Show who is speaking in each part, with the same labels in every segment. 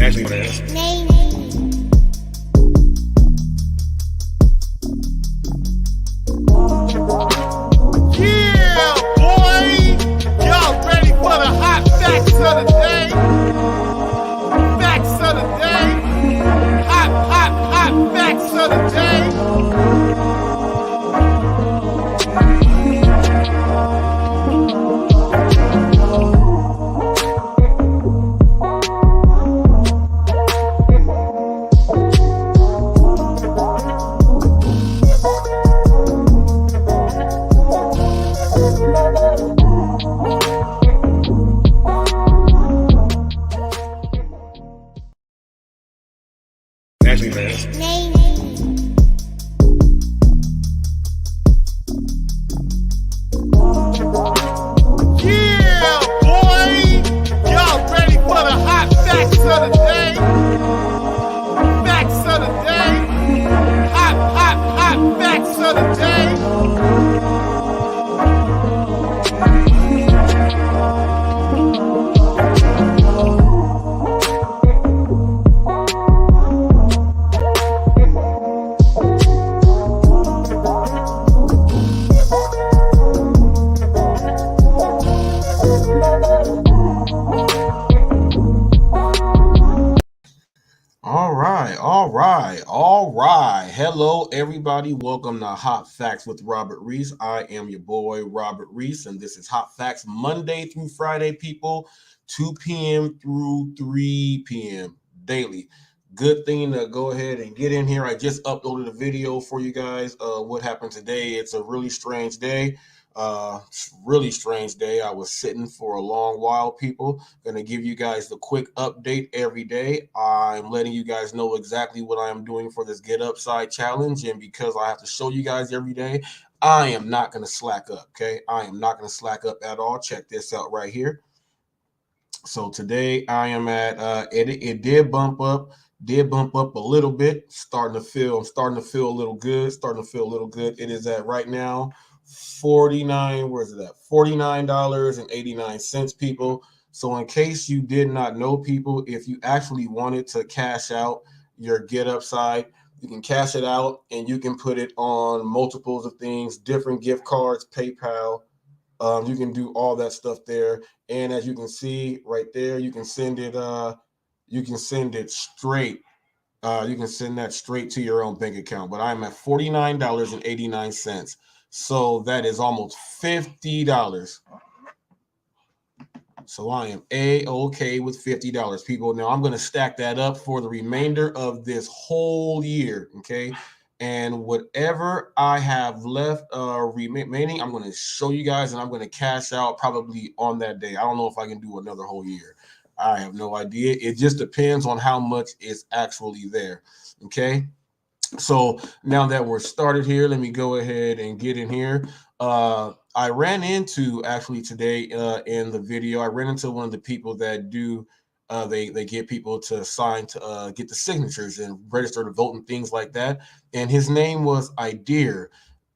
Speaker 1: Yeah, boy! Y'all ready for the hot facts of the day? Facts of the day. Hot facts of the day. Yeah, boy! Y'all ready for the hot facts of the day? Facts of the day. Hot facts of the day.
Speaker 2: All right. Hello, everybody. Welcome to Hot Facts with Robert Reese. I am your boy, Robert Reese, and this is Hot Facts Monday through Friday, people, 2 p.m. through 3 p.m. daily. Good thing to go ahead and get in here. I just uploaded a video for you guys. What happened today? It's a really strange day. Really strange day. I was sitting for a long while, people. Gonna give you guys the quick update every day. I'm letting you guys know exactly what I am doing for this Get Upside challenge, and because I have to show you guys every day, I am not gonna slack up. Okay, I am not gonna slack up at all. Check this out right here. So today I am at it did bump up a little bit. I'm starting to feel a little good. It is at right now 49, where is it at? $49.89, people. So in case you did not know, people, if you actually wanted to cash out your Get Upside, you can cash it out and you can put it on multiples of things, different gift cards, PayPal. You can do all that stuff there. And as you can see right there, you can send it straight. You can send that straight to your own bank account. But I'm at $49.89. So that is almost $50. So I am A-okay with $50, people. Now I'm going to stack that up for the remainder of this whole year, okay? And whatever I have left remaining, I'm going to show you guys, and I'm going to cash out probably on that day. I don't know if I can do another whole year. I have no idea. It just depends on how much is actually there, okay? So now that we're started here, let me go ahead and get in here. I ran into actually today in the video, I ran into one of the people that do they get people to sign to get the signatures and register to vote and things like that. And his name was Idea.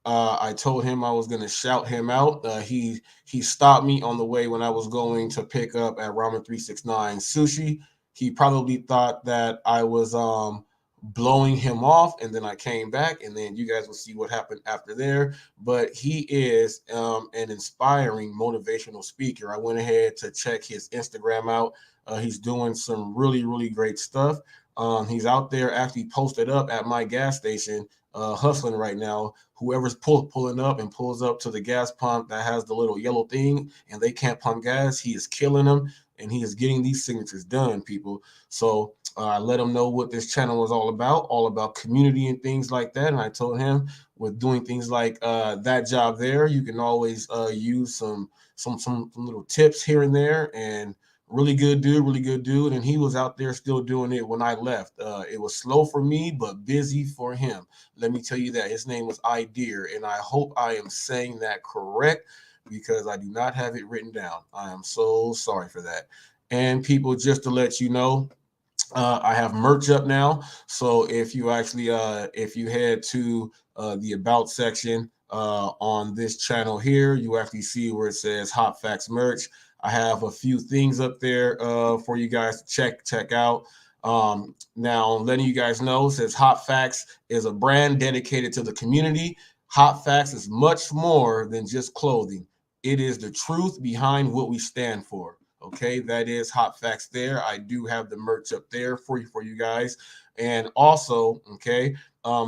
Speaker 2: I told him I was going to shout him out. He stopped me on the way when I was going to pick up at Ramen 369 Sushi. He probably thought that I was blowing him off, and then I came back, and then you guys will see what happened after there. But he is an inspiring motivational speaker. I went ahead to check his Instagram out. He's doing some really great stuff. He's out there actually posted up at my gas station, hustling right now. Whoever's pulling up and pulls up to the gas pump that has the little yellow thing and they can't pump gas, he is killing them, and he is getting these signatures done, people. So I let him know what this channel was all about community and things like that. And I told him with doing things like that job there, you can always use some little tips here and there. And really good dude. And he was out there still doing it when I left. It was slow for me, but busy for him. Let me tell you that. His name was Idea, and I hope I am saying that correct because I do not have it written down. I am so sorry for that. And people, just to let you know, I have merch up now. So if you actually, if you head to the About section on this channel here, you actually see where it says Hot Facts merch. I have a few things up there for you guys to check out. Now, letting you guys know, says Hot Facts is a brand dedicated to the community. Hot Facts is much more than just clothing. It is the truth behind what we stand for. Okay, that is Hot Facts there. I do have the merch up there for you guys. And also, okay,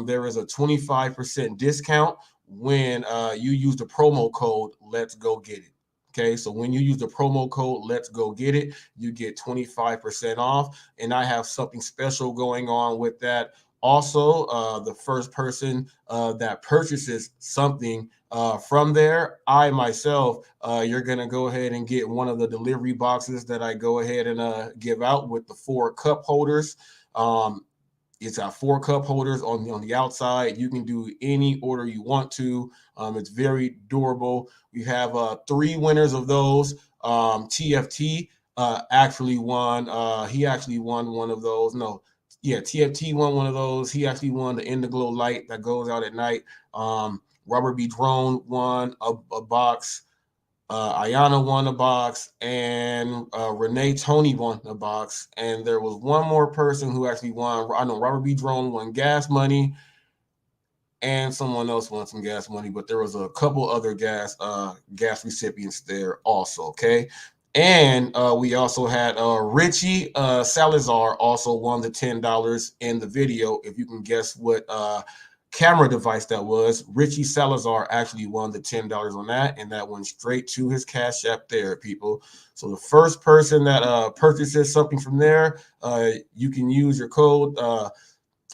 Speaker 2: there is a 25% discount when you use the promo code Let's Go Get It. Okay, so when you use the promo code Let's Go Get It, you get 25% off. And I have something special going on with that. Also, the first person that purchases something from there, I myself, you're going to go ahead and get one of the delivery boxes that I go ahead and give out with the 4 cup holders. It's got 4 cup holders on the outside. You can do any order you want to. It's very durable. We have 3 winners of those. TFT actually won. He actually won one of those. No, yeah, TFT won one of those. He actually won the Indiglo light that goes out at night. Robert B. Drone won a box. Ayana won a box, and Renee Tony won a box. And there was one more person who actually won. I know Robert B. Drone won gas money, and someone else won some gas money, but there was a couple other gas recipients there also. Okay. And we also had Richie Salazar also won the $10 in the video. If you can guess what camera device that was, Richie Salazar actually won the $10 on that, and that went straight to his Cash App there, people. So the first person that purchases something from there, you can use your code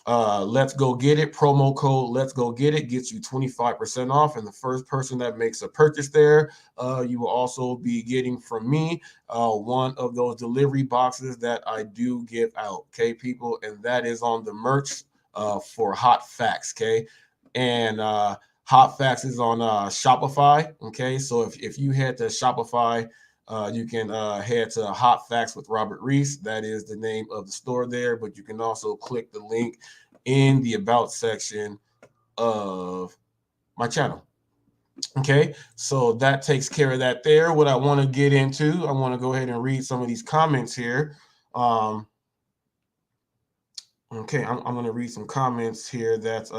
Speaker 2: Let's Go Get It, promo code Let's Go Get It gets you 25% off. And the first person that makes a purchase there, you will also be getting from me one of those delivery boxes that I do give out. Okay, people, and that is on the merch for Hot Facts. Okay, and Hot Facts is on Shopify. Okay, so if you head to Shopify, you can head to Hot Facts with Robert Reese. That is the name of the store there, but you can also click the link in the About section of my channel. Okay, so that takes care of that there. What I want to get into, I want to go ahead and read some of these comments here. Okay, I'm going to read some comments here that's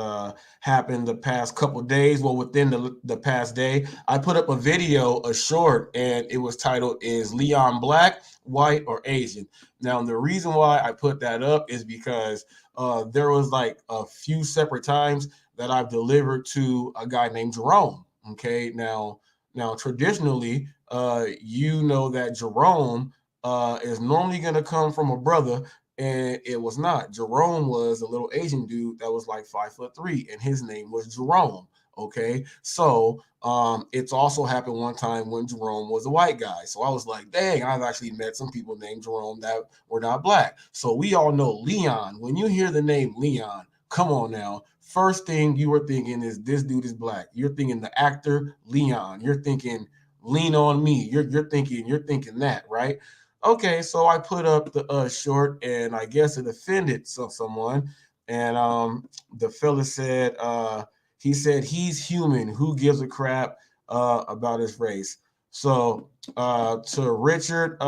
Speaker 2: happened the past couple days. Well, within the past day, I put up a video, a short, and it was titled, "Is Leon Black, White, or Asian?" Now, the reason why I put that up is because there was like a few separate times that I've delivered to a guy named Jerome. Okay, now traditionally, you know that Jerome is normally going to come from a brother. And it was not. Jerome was a little Asian dude that was like 5'3", and his name was Jerome. Okay, so it's also happened one time when Jerome was a white guy. So I was like, dang, I've actually met some people named Jerome that were not black. So we all know Leon. When you hear the name Leon, come on now. First thing you were thinking is this dude is black. You're thinking the actor Leon. You're thinking Lean on Me. You're thinking that, right? Okay, so I put up the short, and I guess it offended someone. And the fella said, he said he's human. Who gives a crap about his race? So to Richard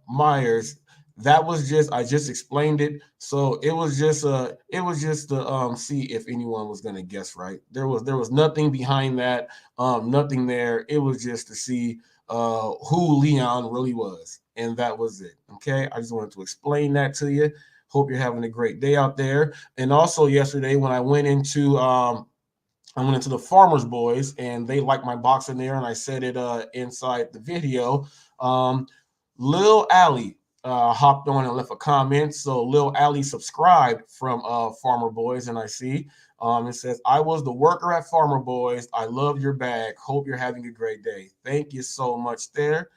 Speaker 2: Myers, that was just, I just explained it. So it was just to see if anyone was gonna guess right. There was nothing behind that, nothing there. It was just to see who Leon really was, and that was it. Okay, I just wanted to explain that to you. Hope you're having a great day out there. And also yesterday when I went into the Farmers Boys, and they liked my box in there, and I said it inside the video. Lil Allie hopped on and left a comment. So Lil Allie subscribed from Farmer Boys, and I see it says, "I was the worker at Farmer Boys. I love your bag. Hope you're having a great day." Thank you so much there.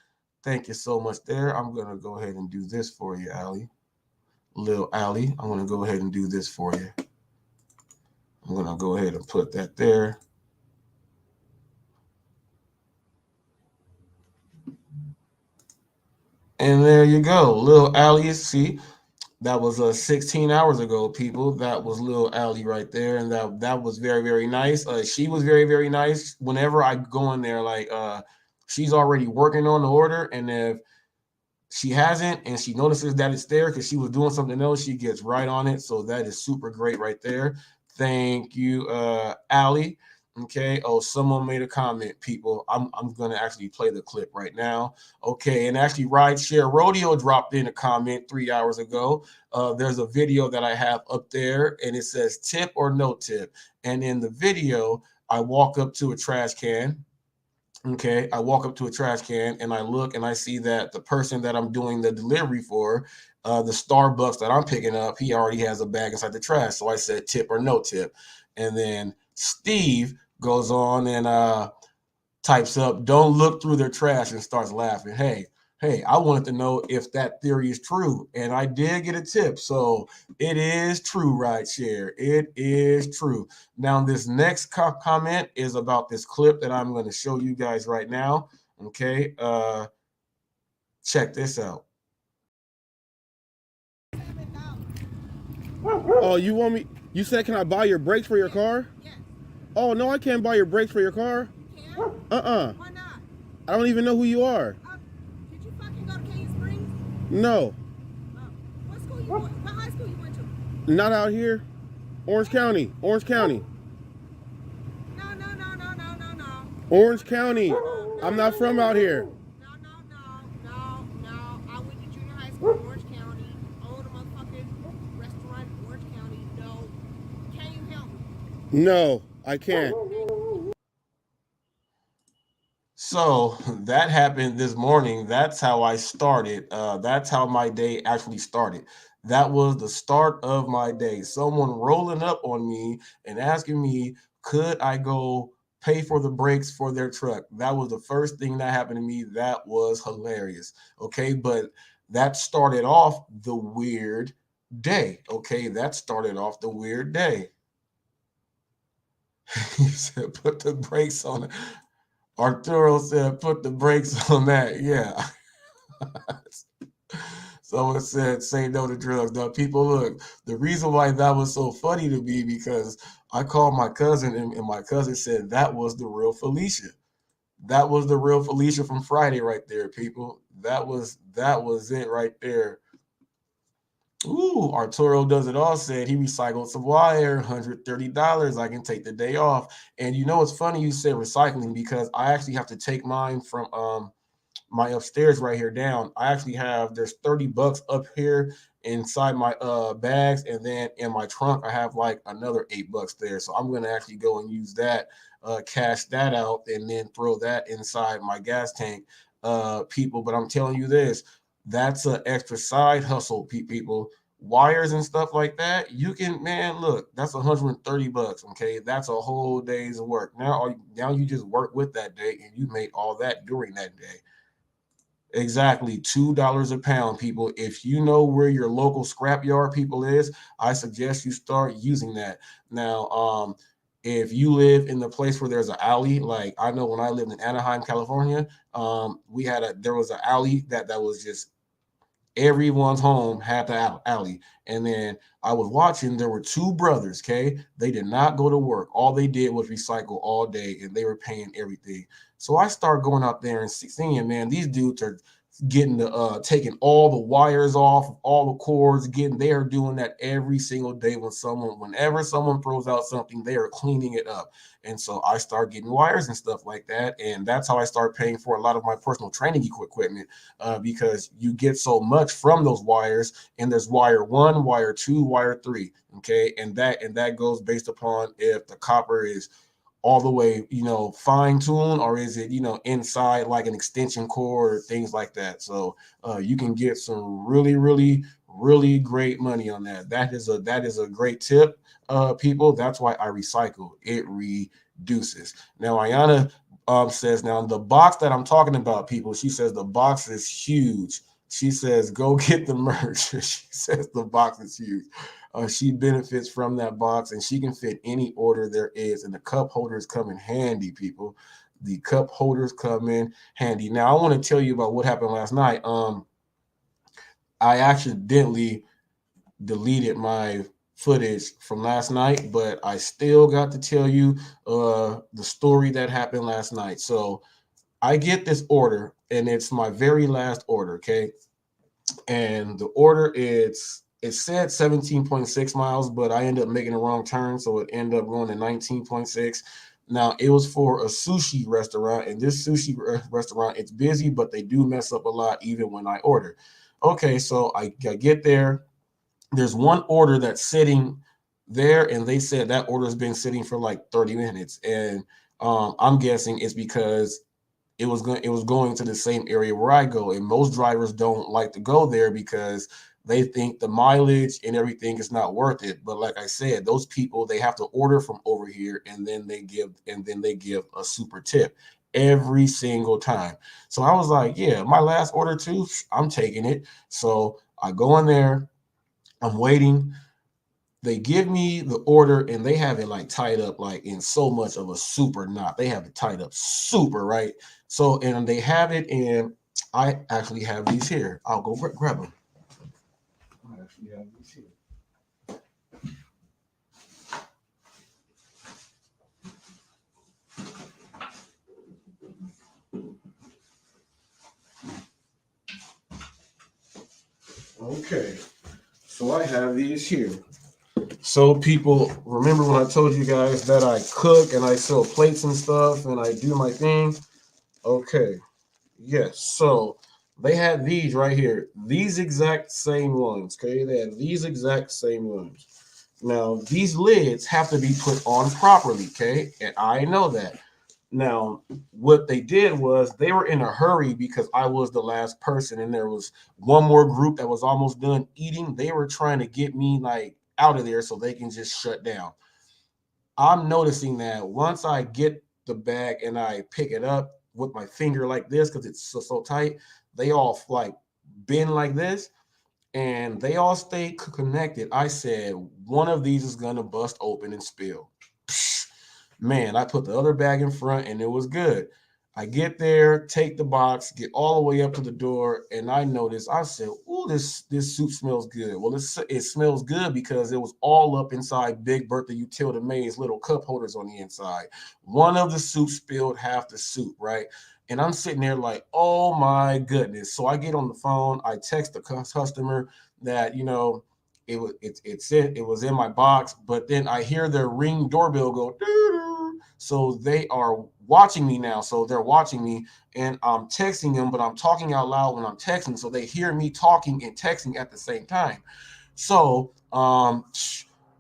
Speaker 2: Thank you so much there. I'm gonna go ahead and do this for you, Allie. Lil Allie, I'm gonna go ahead and do this for you. I'm going to go ahead and put that there. And there you go. Lil Allie, see, that was 16 hours ago, people. That was Lil Allie right there. And that was very, very nice. She was very, very nice. Whenever I go in there, like she's already working on the order. And if she hasn't, and she notices that it's there because she was doing something else. She gets right on it. So that is super great right there. Thank you, Allie. Okay. Oh, someone made a comment, people. I'm gonna actually play the clip right now. Okay, and actually, Rideshare Rodeo dropped in a comment 3 hours ago. There's a video that I have up there, and it says tip or no tip. And in the video, I walk up to a trash can. Okay, I walk up to a trash can and I look and I see that the person that I'm doing the delivery for, the Starbucks that I'm picking up, he already has a bag inside the trash. So I said tip or no tip. And then Steve goes on and types up, don't look through their trash, and starts laughing. Hey, I wanted to know if that theory is true. And I did get a tip. So it is true, right, share. It is true. Now, this next comment is about this clip that I'm going to show you guys right now. Okay. Check this out.
Speaker 3: Oh, you want me? You said, can I buy your brakes for your car?
Speaker 4: Yes.
Speaker 3: Oh, no, I can't buy your brakes for your car.
Speaker 4: You can? Why not?
Speaker 3: I don't even know who you are.
Speaker 4: Did you fucking go to Canyon Springs?
Speaker 3: No,
Speaker 4: What school you went? What high school you went to?
Speaker 3: not out here. Orange County. Orange County.
Speaker 4: No.
Speaker 3: Orange County. I'm not from out here.
Speaker 4: No. I went to junior high school in Orange County. Owned a motherfucking restaurant in Orange County. No. Can you help me?
Speaker 3: No, I can't.
Speaker 2: So that happened this morning. That's how I started. That's how my day actually started. That was the start of my day. Someone rolling up on me and asking me, could I go pay for the brakes for their truck? That was the first thing that happened to me. That was hilarious. Okay. But that started off the weird day. Okay. That started off the weird day. He said, put the brakes on it. Arturo said, put the brakes on that. Yeah. Someone said, say no to drugs. Now, people, look, the reason why that was so funny to me because I called my cousin and my cousin said that was the real Felicia. That was the real Felicia from Friday right there, people. That was it right there. Ooh, Arturo does it all said he recycled some wire, $130. I can take the day off. And you know it's funny you said recycling because I actually have to take mine from my upstairs right here down. I actually have there's $30 up here inside my bags, and then in my trunk I have like another $8 there. So I'm gonna actually go and use that, cash that out, and then throw that inside my gas tank, people. But I'm telling you this, that's an extra side hustle, people. Wires and stuff like that, you can, man, look, that's $130. Okay, that's a whole day's work. Now you just work with that day, and you made all that during that day. Exactly, $2 a pound, people. If you know where your local scrapyard people is, I suggest you start using that. Now, if you live in the place where there's an alley, like I know when I lived in Anaheim, California, there was an alley that was just everyone's home had the alley. And then I was watching, there were two brothers, okay? They did not go to work. All they did was recycle all day and they were paying everything. So I started going out there and seeing, man, these dudes are getting the taking all the wires off, all the cords, they are doing that every single day whenever someone throws out something, they are cleaning it up. And so I start getting wires and stuff like that. And that's how I start paying for a lot of my personal training equipment, because you get so much from those wires, and there's wire 1, wire 2, wire 3. Okay. And that goes based upon if the copper is all the way, fine tuned, or is it, inside like an extension cord or things like that. So you can get some really, really, really great money on that. That is a great tip, people. That's why I recycle. It reduces. Now, Ayana says, now the box that I'm talking about, people, she says the box is huge. She says, go get the merch. She says the box is huge. She benefits from that box, and she can fit any order there is. And the cup holders come in handy, people. The cup holders come in handy. Now, I want to tell you about what happened last night. I accidentally deleted my footage from last night, but I still got to tell you the story that happened last night. So I get this order, and it's my very last order, okay? and the order it said 17.6 miles, but I ended up making a wrong turn, so it ended up going to 19.6. Now it was for a sushi restaurant, and this sushi restaurant, it's busy, but they do mess up a lot even when I order. Okay, so I get there. There's one order that's sitting there, and they said that order has been sitting for like 30 minutes, and I'm guessing it's because it was going to the same area where I go, and most drivers don't like to go there because they think the mileage and everything is not worth it. But like I said, those people, they have to order from over here, and then they give a super tip every single time. So I was like, yeah, my last order too, I'm taking it. So I go in there, I'm waiting. They give me the order, and they have it like tied up like in so much of a super knot. They have it tied up super, right? So, and they have it in, I actually have these here. I'll go grab them. I actually have these here. Okay, so I have these here. So people, remember when I told you guys that I cook and I sell plates and stuff and I do my thing? Okay, yes. So they had these right here, these exact same ones. Okay, they had these exact same ones. Now these lids have to be put on properly. Okay, and I know that. Now, what they did was they were in a hurry because I was the last person, and there was one more group that was almost done eating. They were trying to get me like out of there so they can just shut down. I'm noticing that once I get the bag and I pick it up with my finger like this because it's so tight, they all like bend like this and they all stay connected. I said one of these is gonna bust open and spill. Man, I put the other bag in front and it was good. I get there, take the box, get all the way up to the door, and I noticed. I said, "Ooh, this soup smells good." Well, it smells good because it was all up inside Big Bertha Utility May's little cup holders on the inside. One of the soup spilled half the soup, right? And I'm sitting there like, "Oh my goodness!" So I get on the phone, I text the customer that it was in my box, but then I hear their Ring doorbell go. Doo-doo. So they are watching me now. So they're watching me, and I'm texting them, but I'm talking out loud when I'm texting, so they hear me talking and texting at the same time. So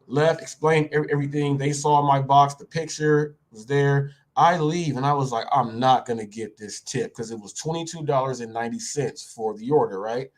Speaker 2: left, explained everything. They saw my box, the picture was there. I leave, and I was like, I'm not gonna get this tip because it was $22.90 for the order, right?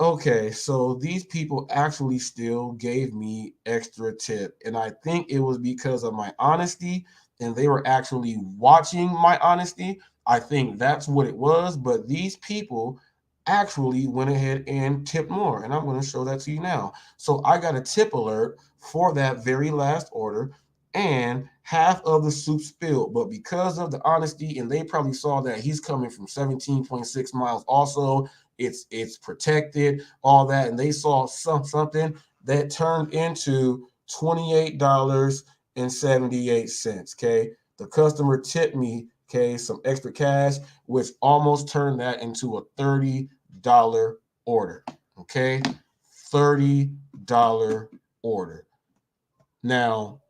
Speaker 2: Okay, so these people actually still gave me extra tip, and I think it was because of my honesty, and they were actually watching my honesty. I think that's what it was, but these people actually went ahead and tipped more, and I'm going to show that to you now. So I got a tip alert for that very last order, and half of the soup spilled, but because of the honesty, and they probably saw that he's coming from 17.6 miles also, it's protected, all that, and they saw something that turned into $28.78. Okay, the customer tipped me, okay, some extra cash, which almost turned that into a $30 order. Okay, $30 order. Now,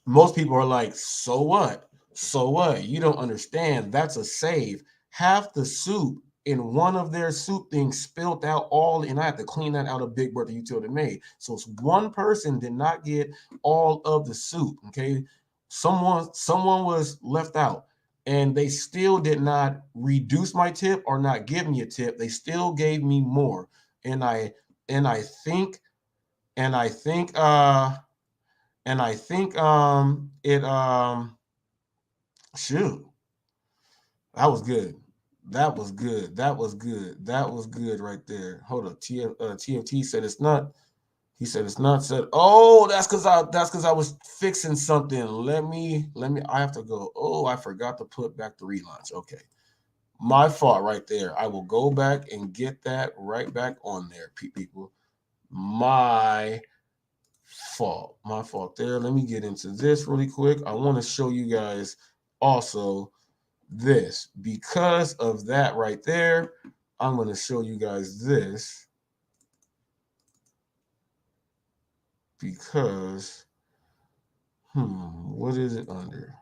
Speaker 2: most people are like, so what? So what? You don't understand. That's a save. Half the soup in one of their soup things spilled out all, and I had to clean that out of Big Brother Utility Made. So it's one person did not get all of the soup. Okay. Someone was left out. And they still did not reduce my tip or not give me a tip. They still gave me more. And I think and I think it shoot, that was good. That was good. That was good. That was good right there. Hold up. TFT said it's not. He said it's not said. Oh, that's because I was fixing something. Let me I have to go. Oh, I forgot to put back the relaunch. Okay. My fault right there. I will go back and get that right back on there, people. My fault. My fault there. Let me get into this really quick. I want to show you guys also this. Because of that right there, I'm going to show you guys this. because what is it under?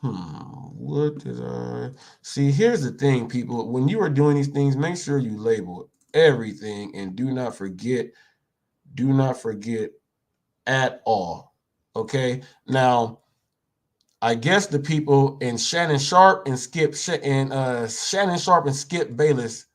Speaker 2: What did I see? Here's the thing, people. When you are doing these things, make sure you label everything and do not forget at all. Okay. Now, I guess the people in Shannon Sharp and Skip Bayless.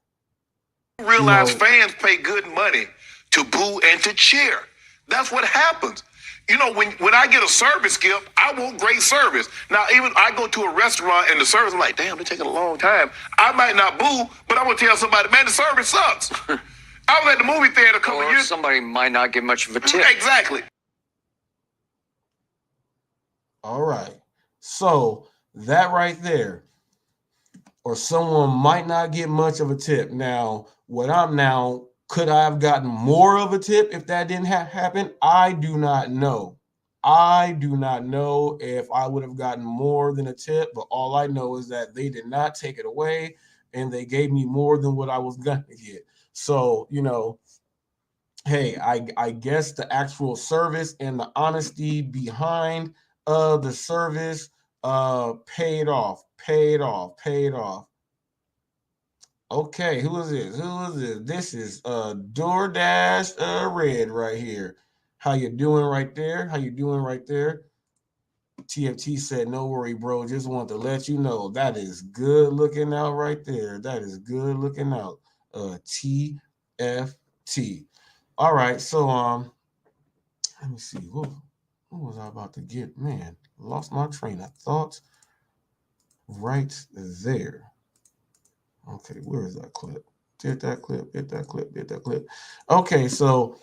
Speaker 5: Realize fans pay good money to boo and to cheer. That's what happens. You know, when I get a service, Skip, I want great service. Now, even I go to a restaurant and the service, I'm like, damn, they're taking a long time. I might not boo, but I'm going to tell somebody, man, the service sucks. I was at the movie theater a couple of years.
Speaker 6: Somebody might not give much of a tip.
Speaker 5: Exactly.
Speaker 2: All right. So that right there, or someone might not get much of a tip. Now, could I have gotten more of a tip if that didn't happen? I do not know. I do not know if I would have gotten more than a tip, but all I know is that they did not take it away and they gave me more than what I was going to get. So, hey, I guess the actual service and the honesty behind the service paid off. Okay, who is this? This is DoorDash Red right here. How you doing right there? TFT said, no worry, bro. Just want to let you know that is good looking out right there. That is good looking out. TFT. All right, so let me see. What was I about to get? Man, lost my train of thought right there. Okay, where is that clip? Did that clip. Okay, so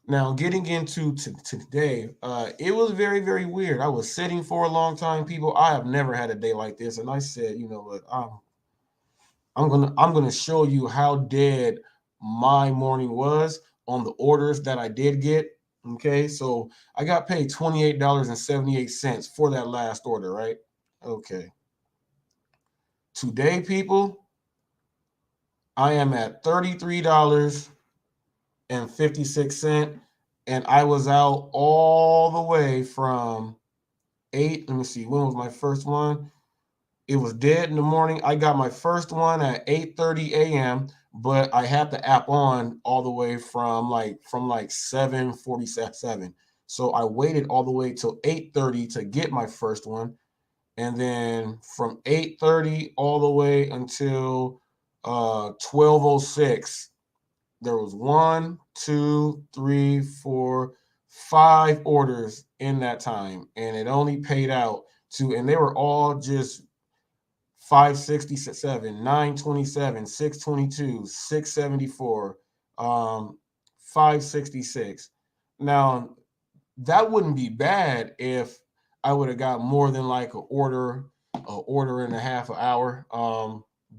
Speaker 2: now getting into today, it was very, very weird. I was sitting for a long time, people. I have never had a day like this, and I said, you know what, I'm gonna show you how dead my morning was on the orders that I did get. Okay, so I got paid $28.78 for that last order, right? Okay. Today, I am at $33.56, and I was out all the way from 8. Let me see, when was my first one? It was dead in the morning. I got my first one at 8:30 a.m., but I had the app on all the way from 7:47. So I waited all the way till 8:30 to get my first one. And then from 8:30 all the way until 12:06, there was 1, 2, 3, 4, 5 orders in that time, and it only paid out to, and they were all just 567, 927, 622, 674, 566. Now, that wouldn't be bad if I would have got more than like an order and a half an hour.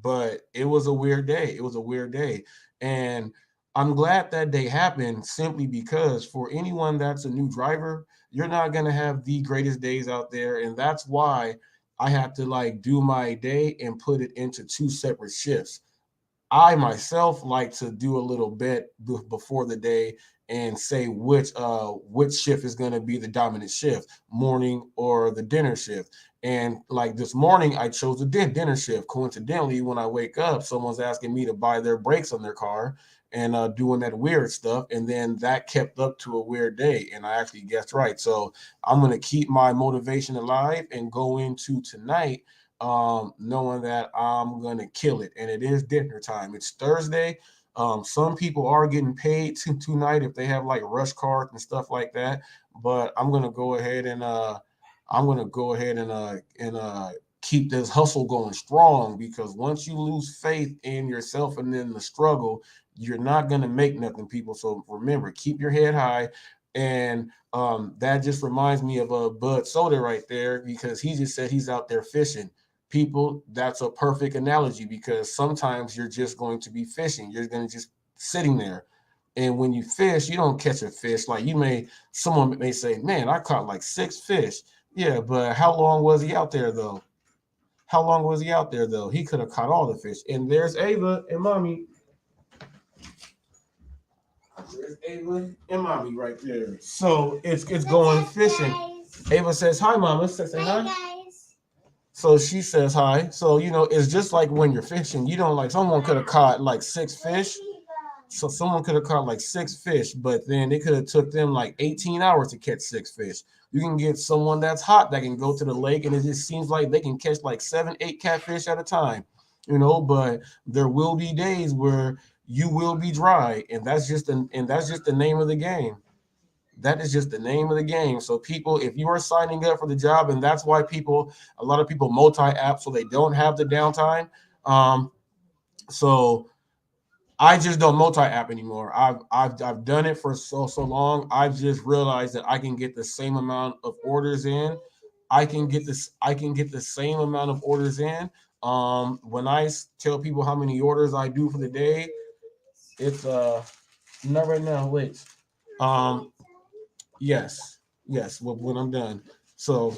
Speaker 2: But it was a weird day. And I'm glad that day happened, simply because for anyone that's a new driver, you're not going to have the greatest days out there. And that's why I have to do my day and put it into 2 separate shifts. I myself like to do a little bit before the day and say which shift is going to be the dominant shift, morning or the dinner shift. And like this morning, I chose the dinner shift. Coincidentally, when I wake up, someone's asking me to buy their brakes on their car and doing that weird stuff. And then that kept up to a weird day. And I actually guessed right. So I'm going to keep my motivation alive and go into tonight knowing that I'm going to kill it. And it is dinner time. It's Thursday. Some people are getting paid tonight if they have like rush cards and stuff like that. But I'm going to go ahead and keep this hustle going strong, because once you lose faith in yourself and in the struggle, you're not going to make nothing, people. So remember, keep your head high. And that just reminds me of a Bud Soda right there, because he just said he's out there fishing. People, that's a perfect analogy, because sometimes you're just going to be fishing. You're going to just sitting there. And when you fish, you don't catch a fish. Like someone may say, man, I caught like 6 fish. Yeah, but how long was he out there though? He could have caught all the fish. And there's Ava and Mommy. There's Ava and mommy right there. So it's going fishing. Ava says hi, mama. Say hi. Guys. So she says hi. So it's just like when you're fishing. You don't like someone could have caught like 6 fish. So someone could have caught like 6 fish, but then it could have took them like 18 hours to catch 6 fish. You can get someone that's hot that can go to the lake, and it just seems like they can catch like 7, 8 catfish at a time. But there will be days where you will be dry, and that's just the name of the game. That is just the name of the game. So people, if you are signing up for the job, and that's why a lot of people multi-app so they don't have the downtime. So I just don't multi-app anymore. I've done it for so long. I've just realized that I can get the same amount of orders in. I can get the same amount of orders in. When I tell people how many orders I do for the day, it's not right now. Wait. Yes. When I'm done. So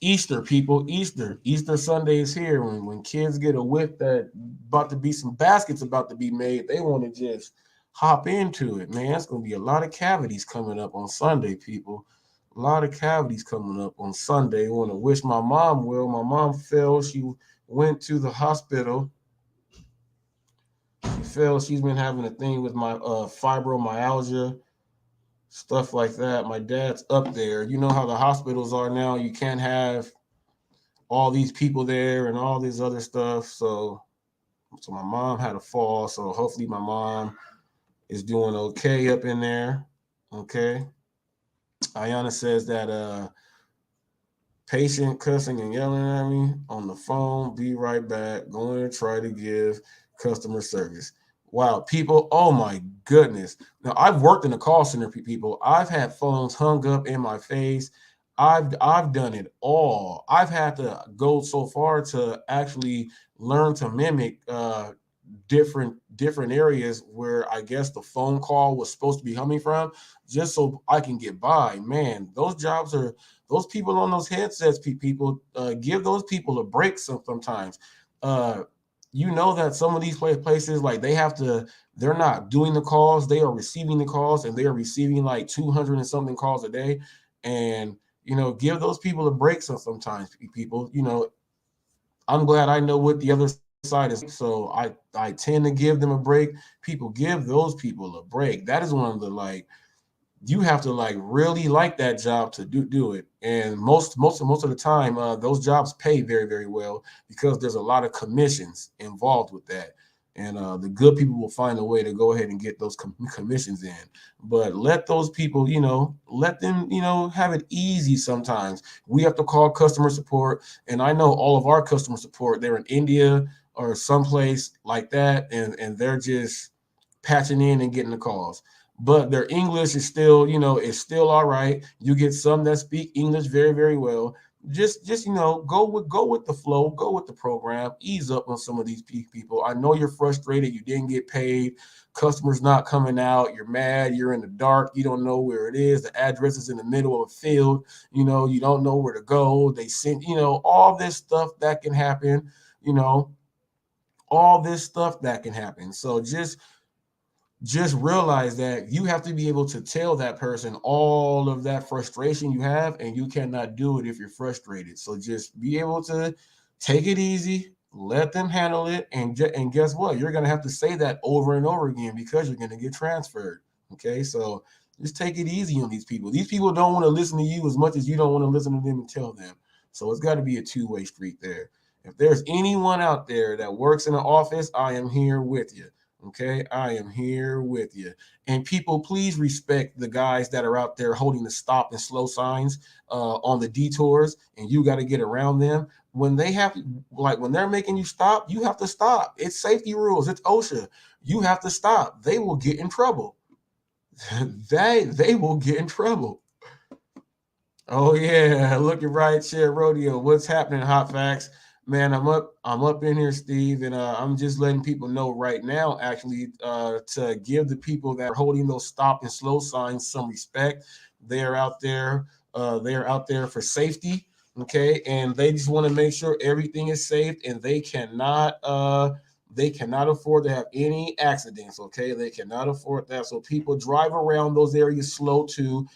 Speaker 2: Easter, people, Easter Sunday is here. When kids get a whiff that about to be some baskets about to be made, they want to just hop into it, man. It's gonna be a lot of cavities coming up on Sunday, people. A lot of cavities coming up on Sunday. I want to wish my mom well. My mom fell. She went to the hospital. She fell. She's been having a thing with my fibromyalgia, stuff like that. My dad's up there. You know how the hospitals are now. You can't have all these people there and all this other stuff. So my mom had a fall. So hopefully my mom is doing okay up in there. Okay. Ayana says that patient cussing and yelling at me on the phone. Be right back. Going to try to give customer service. Wow, people, oh my goodness. Now I've worked in a call center, people. I've had phones hung up in my face. I've done it all. I've had to go so far to actually learn to mimic different areas where I guess the phone call was supposed to be coming from, just so I can get by. Man, those people on those headsets, people, give those people a break sometimes. That some of these places, like they're not doing the calls, they are receiving the calls, and they are receiving like 200 and something calls a day. And give those people a break sometimes, people. I'm glad I know what the other side is. So I tend to give them a break. People, give those people a break. That is one of the you have to really like that job to do it. And most of the time, those jobs pay very, very well because there's a lot of commissions involved with that. And the good people will find a way to go ahead and get those commissions in. But let those people, let them, have it easy sometimes. We have to call customer support. And I know all of our customer support, they're in India or someplace like that. And they're just patching in and getting the calls. But their English is still, is still all right. You get some that speak English very, very well. Just go with the flow, go with the program, ease up on some of these people. I know you're frustrated, you didn't get paid, customers not coming out, you're mad, you're in the dark, you don't know where it is, the address is in the middle of a field, you don't know where to go. They send, all this stuff that can happen, all this stuff that can happen. So just realize that you have to be able to tell that person all of that frustration you have, and you cannot do it if you're frustrated. So just be able to take it easy, let them handle it, and guess what? You're going to have to say that over and over again because you're going to get transferred. Okay, so just take it easy on these people. These people don't want to listen to you as much as you don't want to listen to them and tell them. So it's got to be a two-way street there. If there's anyone out there that works in an office, I am here with you. Okay, I am here with you. And people, please respect the guys that are out there holding the stop and slow signs on the detours, and you got to get around them. When when they're making you stop, you have to stop. It's safety rules. It's OSHA. You have to stop. They will get in trouble. they will get in trouble. Oh yeah, look at Right Share Rodeo. What's happening, Hot Facts? Man, I'm up in here, Steve, and I'm just letting people know right now, actually, to give the people that are holding those stop and slow signs some respect. They're out there for safety, okay, and they just want to make sure everything is safe, and they cannot They cannot afford to have any accidents, okay? They cannot afford that. So people drive around those areas slow too.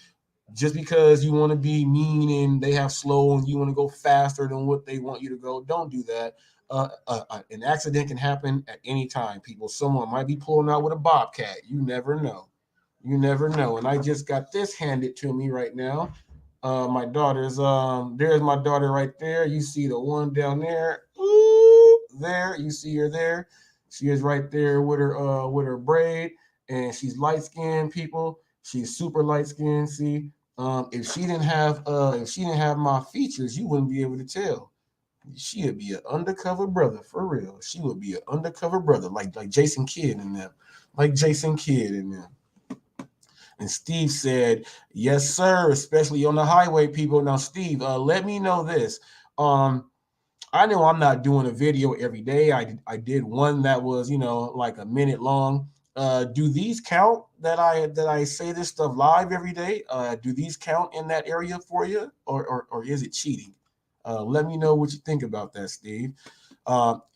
Speaker 2: Just because you want to be mean and they have slow and you want to go faster than what they want you to go, don't do that. An accident can happen at any time, people. Someone might be pulling out with a bobcat. You never know. You never know. And I just got this handed to me right now. My daughter's there's my daughter right there. You see the one down there. Ooh, there. You see her there. She is right there with her braid, and she's light skinned, people. She's super light skinned. See, if she didn't have my features, you wouldn't be able to tell. She'd be an undercover brother for real. She would be an undercover brother, like Jason Kidd in them, like Jason Kidd in them. And Steve said, "Yes, sir, especially on the highway, people." Now, Steve, let me know this. Um, I know I'm not doing a video every day. I did one that was, like a minute long. Do these count that I say this stuff live every day? Do these count in that area for you, or is it cheating? Let me know what you think about that, Steve.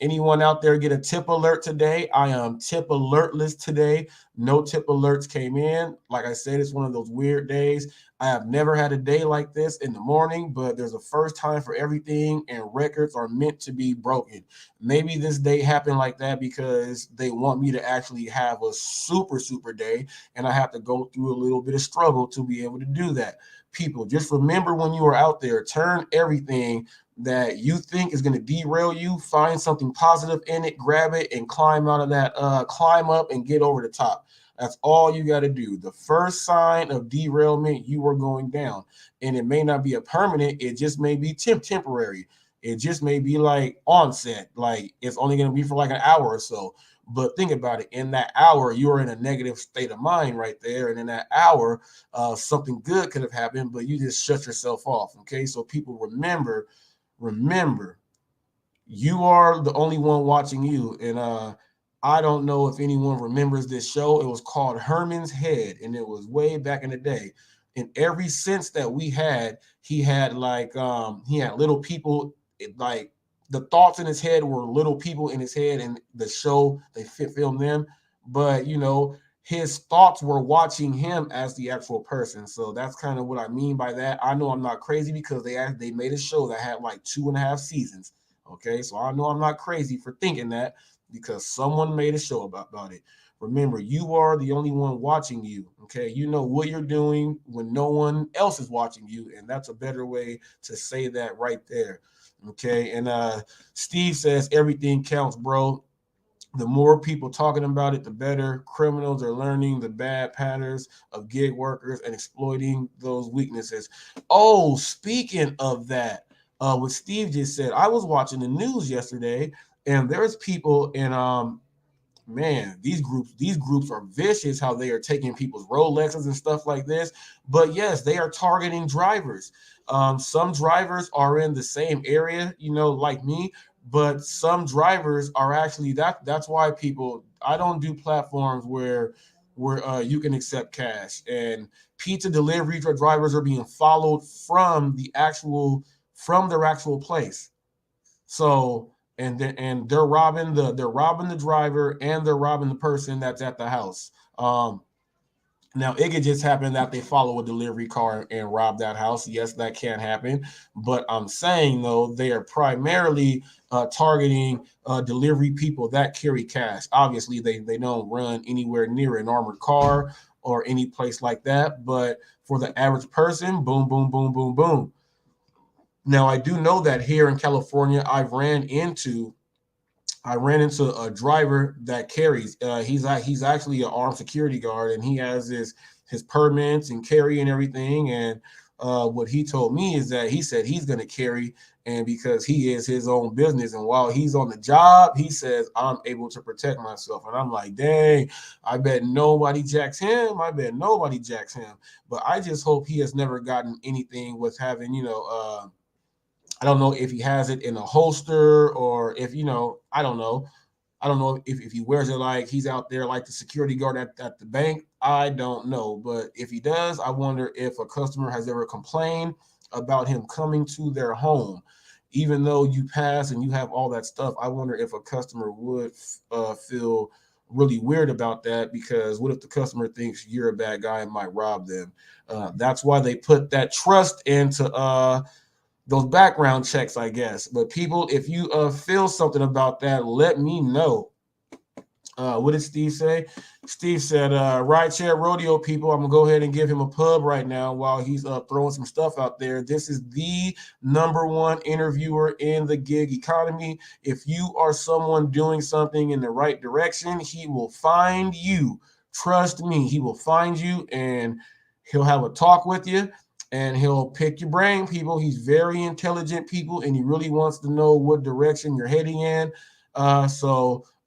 Speaker 2: Anyone out there get a tip alert today? I am tip alertless today. No tip alerts came in. Like I said, it's one of those weird days. I have never had a day like this in the morning, but there's a first time for everything, and records are meant to be broken. Maybe this day happened like that because they want me to actually have a super, super day, and I have to go through a little bit of struggle to be able to do that. People, just remember when you are out there, turn everything that you think is going to derail you, find something positive in it, grab it, and climb out of that, climb up and get over the top. That's all you got to do. The first sign of derailment, you are going down. And it may not be a permanent, it just may be temporary. It just may be like onset, like it's only going to be for like an hour or so. But think about it. In that hour, you're in a negative state of mind right there. And in that hour, something good could have happened, but you just shut yourself off. Okay. So people remember, you are the only one watching you. And I don't know if anyone remembers this show. It was called Herman's Head, and it was way back in the day. In every sense that we had, he had he had little people, like the thoughts in his head were little people in his head, and the show they filmed them, but his thoughts were watching him as the actual person. So that's kind of what I mean by that. I know I'm not crazy because they made a show that had like 2.5 seasons. Okay, so I know I'm not crazy for thinking that because someone made a show about it. Remember, you are the only one watching you. Okay, you know what you're doing when no one else is watching you, and that's a better way to say that right there. Okay, and Steve says everything counts, bro. The more people talking about it, the better. Criminals are learning the bad patterns of gig workers and exploiting those weaknesses. Oh, speaking of that, what Steve just said, I was watching the news yesterday, and there's people in man, these groups are vicious how they are taking people's Rolexes and stuff like this. But yes, they are targeting drivers. Some drivers are in the same area, like me, but some drivers are actually that's why people, I don't do platforms where you can accept cash, and pizza delivery drivers are being followed from their actual place. So they're robbing the driver, and they're robbing the person that's at the house. Now it could just happen that they follow a delivery car and rob that house. Yes, that can happen. But I'm saying though, they are primarily targeting delivery people that carry cash. Obviously, they don't run anywhere near an armored car or any place like that. But for the average person, boom, boom, boom, boom, boom. Now I do know that here in California, I ran into a driver that carries. He's actually an armed security guard, and he has his permits and carry and everything. And what he told me is that he said he's going to carry, and because he is his own business, and while he's on the job, he says I'm able to protect myself. And I'm like, dang, I bet nobody jacks him. I bet nobody jacks him. But I just hope he has never gotten anything with having, I don't know if he has it in a holster or if, I don't know. I don't know if he wears it like he's out there like the security guard at the bank. I don't know. But if he does, I wonder if a customer has ever complained about him coming to their home. even though you pass and you have all that stuff, I wonder if a customer would feel really weird about that, because what if the customer thinks you're a bad guy and might rob them? That's why they put that trust into those background checks, I guess. But people, if you feel something about that, let me know. What did Steve say? Steve said, rideshare rodeo people. I'm going to go ahead and give him a pub right now while he's throwing some stuff out there. This is the #1 interviewer in the gig economy. If you are someone doing something in the right direction, he will find you. Trust me, he will find you and he'll have a talk with you and he'll pick your brain, people. He's very intelligent, people, and he really wants to know what direction you're heading in.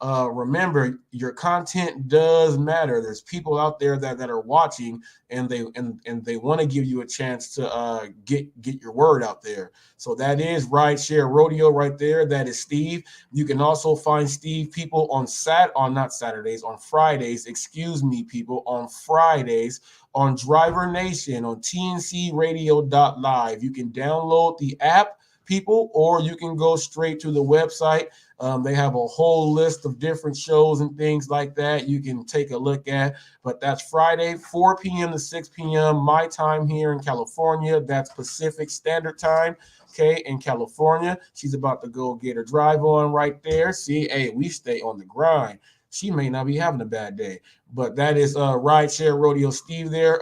Speaker 2: Remember, your content does matter. There's people out there that are watching, and they want to give you a chance to get your word out there. So that is Rideshare Rodeo right there. That is Steve. You can also find Steve, people, on Fridays. Excuse me, people, on Fridays on Driver Nation on TNCRadio.live. You can download the app, people, or you can go straight to the website. They have a whole list of different shows and things like that you can take a look at. But that's Friday, 4 p.m. to 6 p.m. my time here in California. That's Pacific Standard Time. Okay, in California. She's about to go get her drive on right there. See, hey, we stay on the grind. She may not be having a bad day, but that is Rideshare Rodeo Steve there,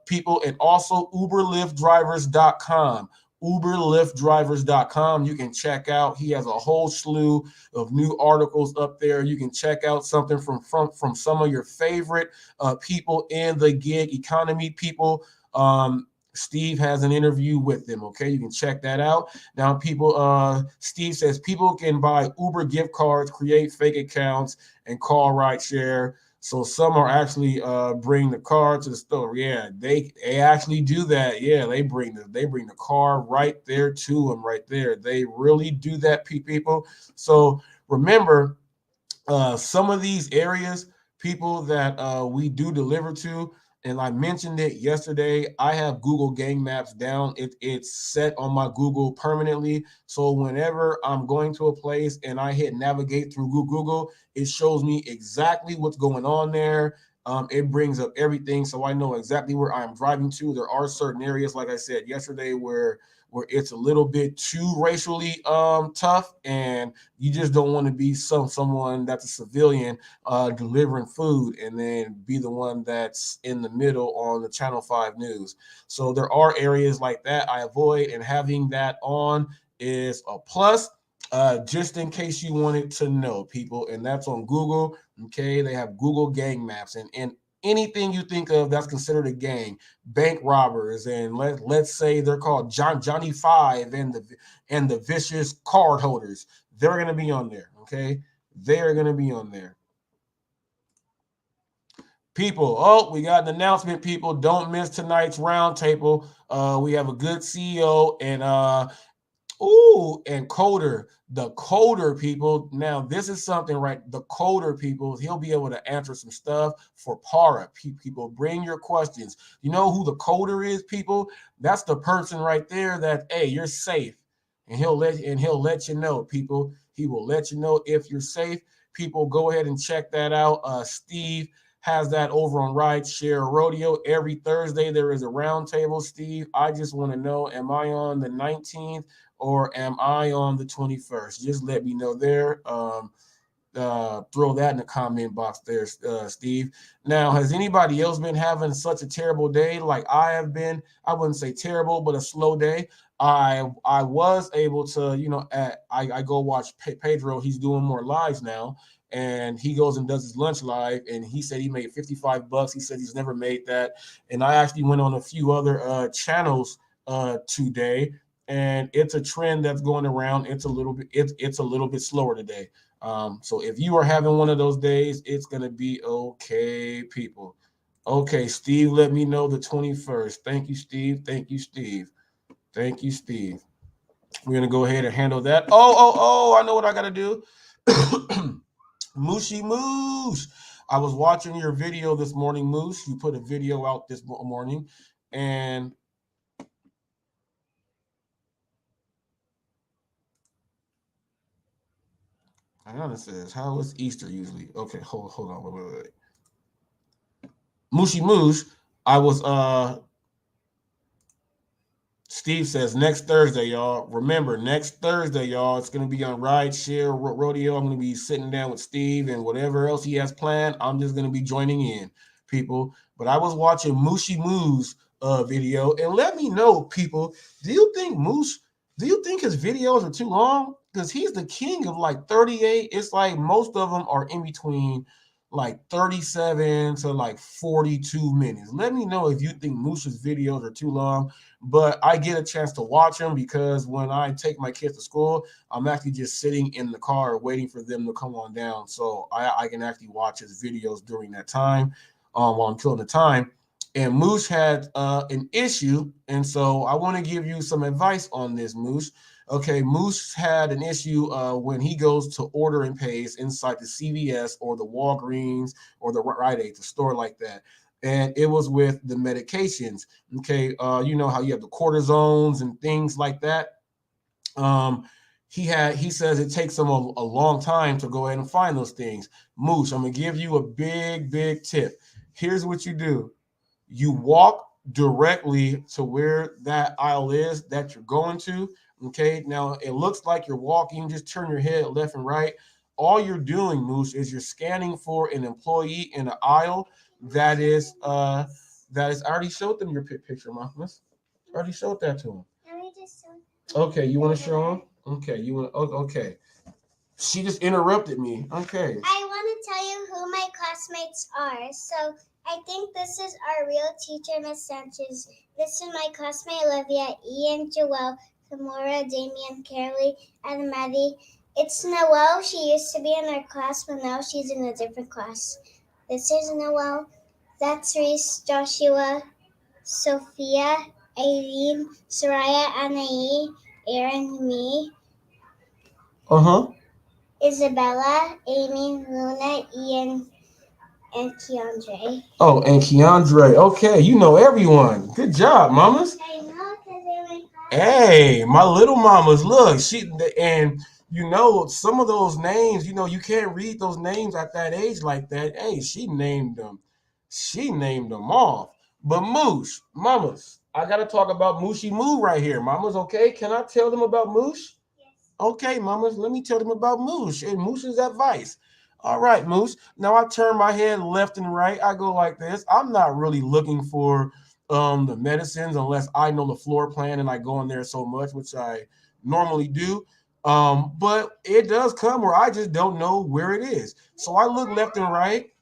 Speaker 2: people, and also UberLiftDrivers.com. UberLiftDrivers.com. You can check out. He has a whole slew of new articles up there. You can check out something from some of your favorite people in the gig economy, people. Steve has an interview with them. Okay, you can check that out. Now, people, Steve says people can buy Uber gift cards, create fake accounts, and call rideshare. So some are actually bring the car to the store. Yeah, they actually do that. Yeah, they bring the car right there to them right there. They really do that, people. So remember, some of these areas, people that we do deliver to, and I mentioned it yesterday, I have Google Gang Maps down. It's set on my Google permanently. So whenever I'm going to a place and I hit navigate through Google, it shows me exactly what's going on there. It brings up everything, so I know exactly where I'm driving to. There are certain areas, like I said yesterday, where it's a little bit too racially tough, and you just don't want to be someone that's a civilian delivering food and then be the one that's in the middle on the Channel 5 news. So there are areas like that I avoid, and having that on is a plus, just in case you wanted to know, people. And that's on Google. Okay, they have Google Gang Maps, and anything you think of that's considered a gang, bank robbers, and let's say they're called Johnny Five and the vicious card holders. They're going to be on there. Okay, they're going to be on there. People, oh, we got an announcement, people. Don't miss tonight's roundtable. We have a good CEO and and Coder, the Coder, people. Now, this is something, right? The Coder, people, he'll be able to answer some stuff for Para. People, bring your questions. You know who the Coder is, people? That's the person right there that, hey, you're safe. And he'll let you know, people. He will let you know if you're safe. People, go ahead and check that out. Steve has that over on Rideshare Rodeo. Every Thursday, there is a roundtable. Steve, I just want to know, am I on the 19th? Or am I on the 21st? Just let me know there. Throw that in the comment box there, Steve. Now, has anybody else been having such a terrible day like I have been? I wouldn't say terrible, but a slow day. I was able to, I go watch Pedro. He's doing more lives now. And he goes and does his lunch live, and he said he made $55. He said he's never made that. And I actually went on a few other channels today, and it's a trend that's going around. It's a little bit slower today. So if you are having one of those days, it's gonna be okay, people. Okay, Steve, let me know the 21st. Thank you, Steve. Thank you, Steve. Thank you, Steve. We're gonna go ahead and handle that. I know what I gotta do. Moosey Moose. I was watching your video this morning, Moose. You put a video out this morning, and Anna says, how is Easter usually? Okay, hold on, wait. Mushy Moose, I was Steve says next Thursday, y'all. Remember, next Thursday, y'all, it's gonna be on Ride Share Rodeo. I'm gonna be sitting down with Steve and whatever else he has planned. I'm just gonna be joining in, people. But I was watching Mushy Moo's video, and let me know, people. Do you think Moose? Do you think his videos are too long? Because he's the king of like 38. It's like most of them are in between like 37 to like 42 minutes. Let me know if you think Moose's videos are too long, but I get a chance to watch them because when I take my kids to school, I'm actually just sitting in the car waiting for them to come on down. So I can actually watch his videos during that time while I'm killing the time. And Moose had an issue. And so I want to give you some advice on this, Moose. Okay, Moose had an issue when he goes to order and pays inside the CVS or the Walgreens or the Rite Aid, the store like that. And it was with the medications. Okay, you know how you have the cortisones and things like that. He says it takes him a long time to go ahead and find those things. Moose, I'm gonna give you a big tip. Here's what you do. You walk directly to where that aisle is that you're going to. Okay, now it looks like you're walking, just turn your head left and right. All you're doing, Moose, is you're scanning for an employee in the aisle that is I already showed them your picture, Mamas. I already showed that to them. Okay, you want to show them? Okay, you want okay. She just interrupted me. Okay.
Speaker 7: I want to tell you who my classmates are. So I think this is our real teacher, Miss Sanchez. This is my classmate Olivia, Ian, Joelle, Kimura, Damian, Carolee, and Maddie. It's Noelle. She used to be in our class, but now she's in a different class. This is Noelle. That's Reese, Joshua, Sophia, Aileen, Soraya, Anae, Aaron, me. Isabella, Amy, Luna, Ian, and Keandre.
Speaker 2: Oh, and Keandre. Okay, you know everyone. Good job, mamas.
Speaker 7: I know, because they're my class.
Speaker 2: Hey, my little mamas. Look, and you know some of those names. You know you can't read those names at that age like that. Hey, she named them. She named them off. But Moose, mamas, I gotta talk about Mooshy Moo right here, mamas. Okay, can I tell them about Moose? Okay, mamas, let me tell them about Moose and Moose's advice. All right, Moose. Now I turn my head left and right. I go like this. I'm not really looking for the medicines unless I know the floor plan and I go in there so much, which I normally do. But it does come where I just don't know where it is. So I look left and right.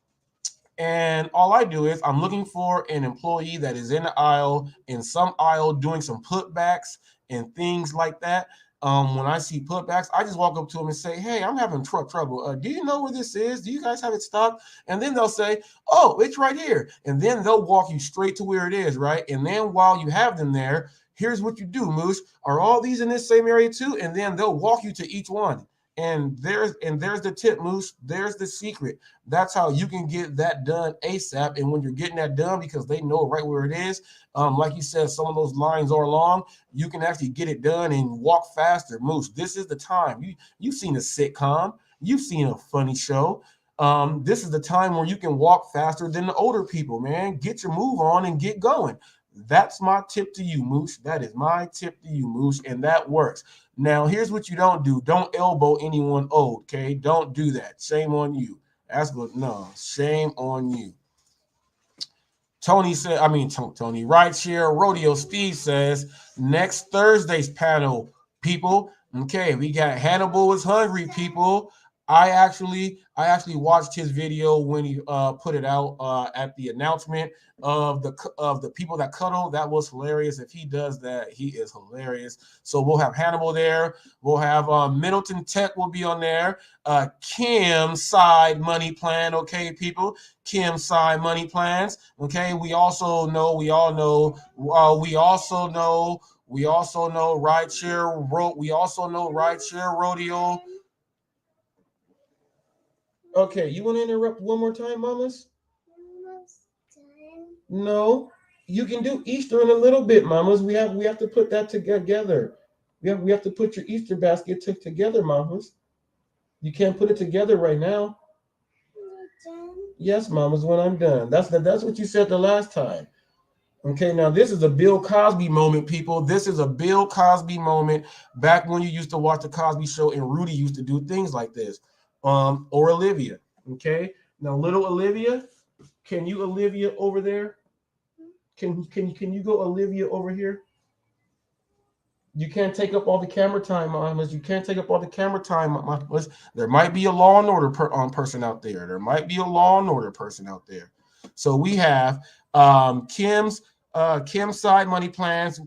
Speaker 2: And all I do is I'm looking for an employee that is in the aisle, in some aisle, doing some putbacks and things like that. When I see putbacks, I just walk up to them and say, "Hey, I'm having trouble. Do you know where this is? Do you guys have it stocked?" And then they'll say, "Oh, it's right here." And then they'll walk you straight to where it is, right? And then while you have them there, here's what you do, Moose. Are all these in this same area too? And then they'll walk you to each one. And there's the tip, Moose. There's the secret. That's how you can get that done ASAP. And when you're getting that done, because they know right where it is, like you said, some of those lines are long. You can actually get it done and walk faster, Moose. This is the time. You've seen a sitcom. You've seen a funny show. This is the time where you can walk faster than the older people, man. Get your move on and get going. That's my tip to you, Moose. That is my tip to you, Moose, and that works. Now, here's what you don't do. Don't elbow anyone old, okay? Don't do that. Shame on you. That's good. No, shame on you. Tony said, Tony, right here, Rodeo Steve says, next Thursday's panel, people. Okay, we got Hannibal is hungry, people. I actually watched his video when he put it out at the announcement of the people that cuddle. That was hilarious. If he does that, he is hilarious. So we'll have Hannibal there. We'll have Middleton Tech will be on there. Kim's side money plan. Okay, people. Kim's side money plans. Okay. We also know rideshare. We also know rideshare rodeo. Okay, you want to interrupt one more time, mamas? No, you can do Easter in a little bit, mamas. We have to put that together. We have to put your Easter basket together, mamas. You can't put it together right now. Yes, Mama's when I'm done. That's what you said the last time. Okay, now this is a Bill Cosby moment, people. This is a Bill Cosby moment back when you used to watch the Cosby Show and Rudy used to do things like this. Or Olivia. Okay, now little Olivia, can you Olivia over there? Can you go Olivia over here? You can't take up all the camera time, mamas. You can't take up all the camera time, mamas. There might be a Law and Order person out there. There might be a Law and Order person out there. So we have Kim's side money plans.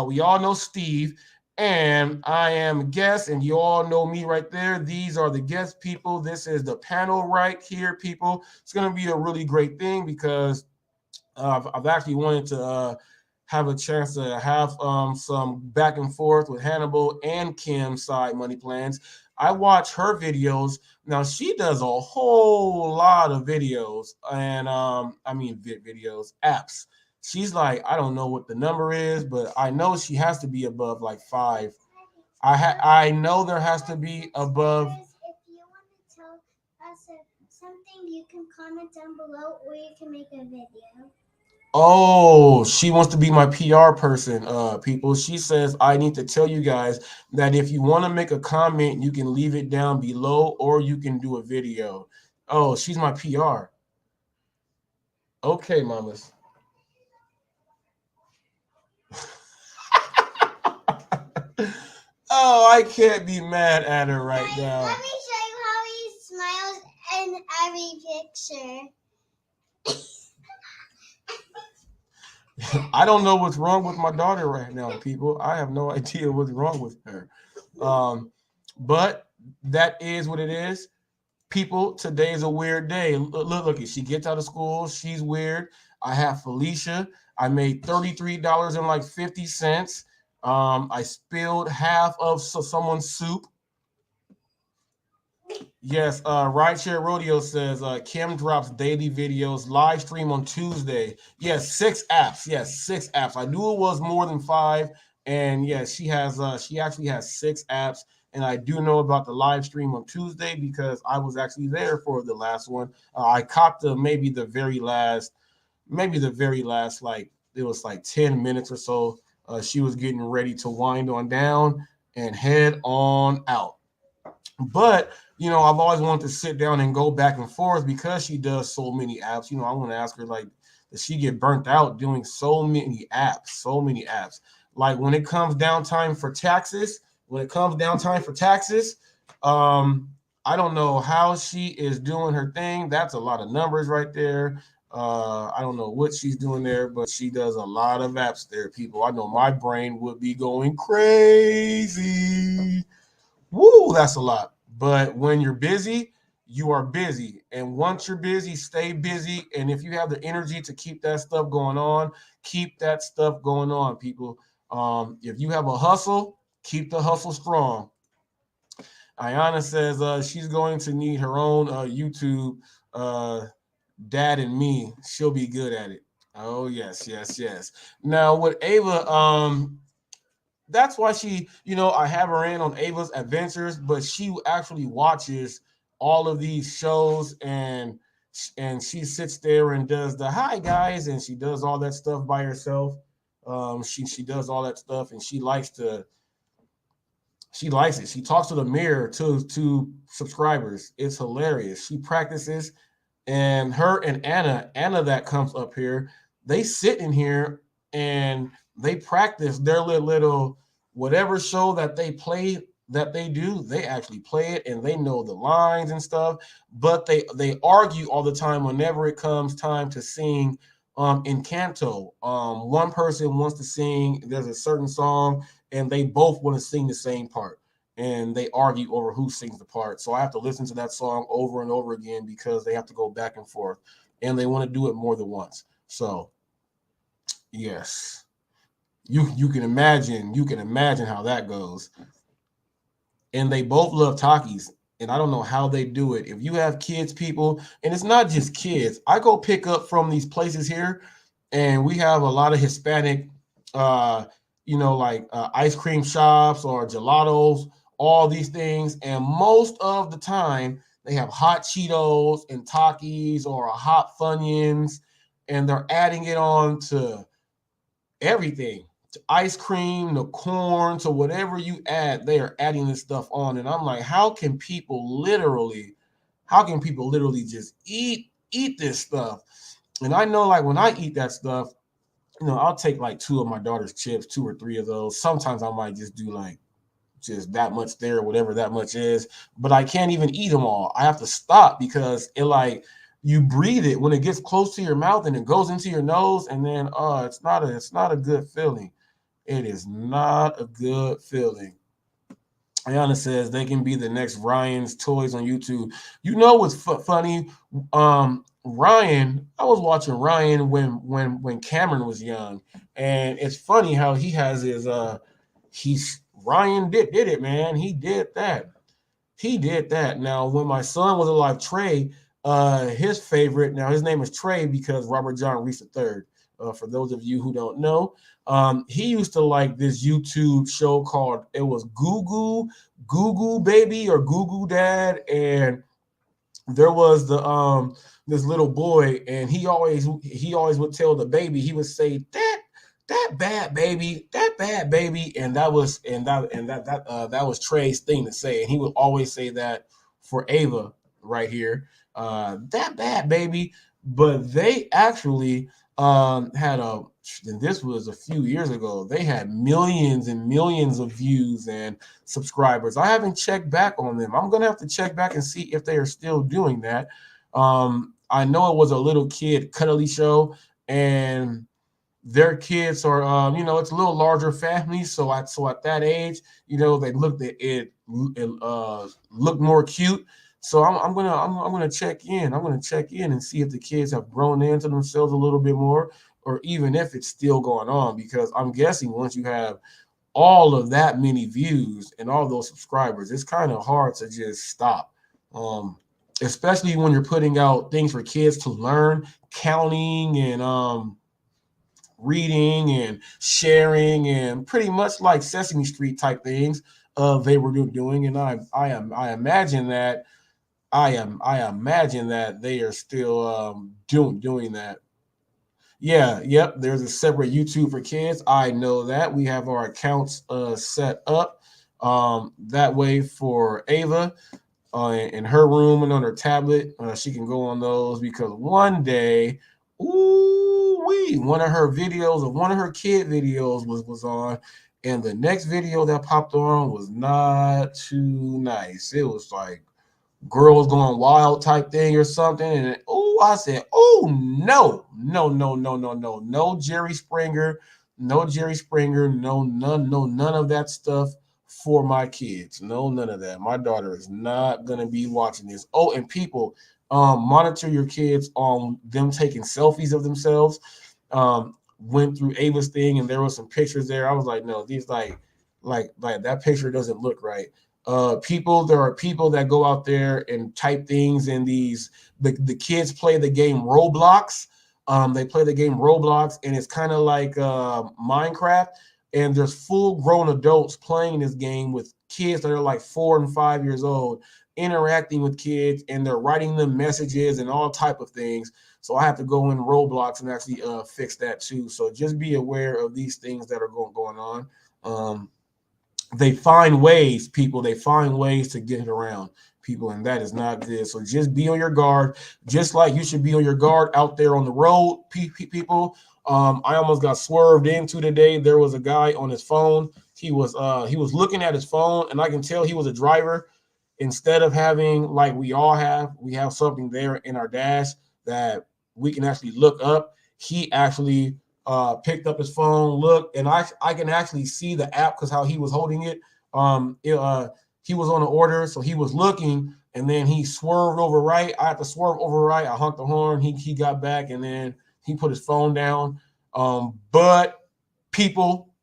Speaker 2: We all know Steve, and I am a guest, and you all know me right there. These are the guest people. This is the panel right here, people. It's going to be a really great thing because I've actually wanted to have a chance to have some back and forth with Hannibal and Kim's side money plans. I watch her videos. Now she does a whole lot of videos and videos, apps. She's like, I don't know what the number is, but I know she has to be above like 5. I know there has to be above.
Speaker 7: If you want to tell us something, you can comment down below or you can make a video.
Speaker 2: Oh, she wants to be my PR person, people. She says I need to tell you guys that if you want to make a comment, you can leave it down below or you can do a video. Oh, she's my PR. Okay, mamas. Oh, I can't be mad at her right now.
Speaker 7: Let me show you how he smiles in every picture.
Speaker 2: I don't know what's wrong with my daughter right now, people. I have no idea what's wrong with her. But that is what it is. People, today is a weird day. Look, she gets out of school. She's weird. I have Felicia. I made $33.50. I spilled half of someone's soup. Yes, Rideshare Rodeo says Kim drops daily videos, live stream on Tuesday. Yes, 6 apps. Yes, 6 apps. I knew it was more than 5, and yes, she actually has 6 apps. And I do know about the live stream on Tuesday because I was actually there for the last one. I caught maybe the very last, like it was like 10 minutes or so. She was getting ready to wind on down and head on out. But I've always wanted to sit down and go back and forth because she does so many apps. I want to ask her, like, does she get burnt out doing so many apps? Like when it comes down time for taxes, I don't know how she is doing her thing. That's a lot of numbers right there. I don't know what she's doing there, but she does a lot of apps there, people. I know my brain would be going crazy. Woo, that's a lot. But when you're busy, you are busy. And once you're busy, stay busy. And if you have the energy to keep that stuff going on, keep that stuff going on, people. If you have a hustle, keep the hustle strong. Ayana says she's going to need her own YouTube Dad and Me. She'll be good at it. Oh, yes. Now, with Ava, that's why she, I have her in on Ava's Adventures, but she actually watches all of these shows and she sits there and does the hi guys and she does all that stuff by herself. She does all that stuff and she likes it. She talks to the mirror to subscribers. It's hilarious. She practices, and her and Anna that comes up here, they sit in here and they practice their little whatever show that they play that they do. They actually play it and they know the lines and stuff, but they argue all the time whenever it comes time to sing in canto. One person wants to sing, there's a certain song and they both want to sing the same part and they argue over who sings the part. So I have to listen to that song over and over again because they have to go back and forth and they want to do it more than once. So yes. You can imagine how that goes. And they both love Takis. And I don't know how they do it. If you have kids, people, and it's not just kids. I go pick up from these places here, and we have a lot of Hispanic, ice cream shops or gelatos all these things, and most of the time they have hot Cheetos and Takis or a hot Funyuns, and they're adding it on to everything, to ice cream, to corn, to whatever you add, they are adding this stuff on. And I'm like, how can people literally just eat this stuff? And I know, like, when I eat that stuff, I'll take like 2 of my daughter's chips, 2 or 3 of those. Sometimes I might just do like just that much there, whatever that much is, but I can't even eat them all. I have to stop because it, like, you breathe it when it gets close to your mouth and it goes into your nose, and then it's not a good feeling. It is not a good feeling. Ayana says they can be the next Ryan's Toys on YouTube. You know what's funny? Ryan, I was watching Ryan when Cameron was young, and it's funny how he has his Ryan did it, man. He did that. He did that. Now, when my son was alive, Trey, his favorite, now his name is Trey because Robert John Reese III. For those of you who don't know, he used to like this YouTube show called, it was Goo Goo Baby or Goo Goo Dad, and there was the this little boy, and he always would tell the baby, he would say that bad baby, and that was Trey's thing to say, and he would always say that for Ava right here, that bad baby. But they actually had and this was a few years ago, they had millions and millions of views and subscribers. I haven't checked back on them. I'm gonna have to check back and see if they are still doing that. I know it was a little kid cuddly show, and their kids are it's a little larger family, so at that age, they looked at it looked more cute. So I'm gonna check in. I'm gonna check in and see if the kids have grown into themselves a little bit more, or even if it's still going on, because I'm guessing once you have all of that many views and all those subscribers, it's kind of hard to just stop. Especially when you're putting out things for kids to learn, counting and reading and sharing, and pretty much like Sesame Street type things they were doing. And I imagine that they are still doing that. Yeah, yep. There's a separate YouTube for kids. I know that. We have our accounts set up that way for Ava in her room and on her tablet. She can go on those because one day, one of her videos, of one of her kid videos was on, and the next video that popped on was not too nice. It was like girls going wild type thing or something, and I said, no Jerry Springer, no none of that stuff for my kids. No, none of that. My daughter is not gonna be watching this. And people, monitor your kids on them taking selfies of themselves. Went through Ava's thing, and there was some pictures there. I was like, no, these like that picture doesn't look right. There are people that go out there and type things in these. The kids play the game Roblox. They play the game Roblox, and it's kind of like Minecraft. And there's full-grown adults playing this game with kids that are like 4 and 5 years old, interacting with kids, and they're writing them messages and all type of things. So I have to go in Roblox and actually fix that too. So just be aware of these things that are going on. They find ways, people. They find ways to get it around, people, and that is not good. So just be on your guard, just like you should be on your guard out there on the road, people. I almost got swerved into today. There was a guy on his phone. He was looking at his phone, and I can tell he was a driver. Instead of having, like we have something there in our dash that we can actually look up. He actually picked up his phone, looked, and I can actually see the app because how he was holding it. He was on an order, so he was looking, and then he swerved over right. I had to swerve over right. I honked the horn. He got back, and then he put his phone down. But people,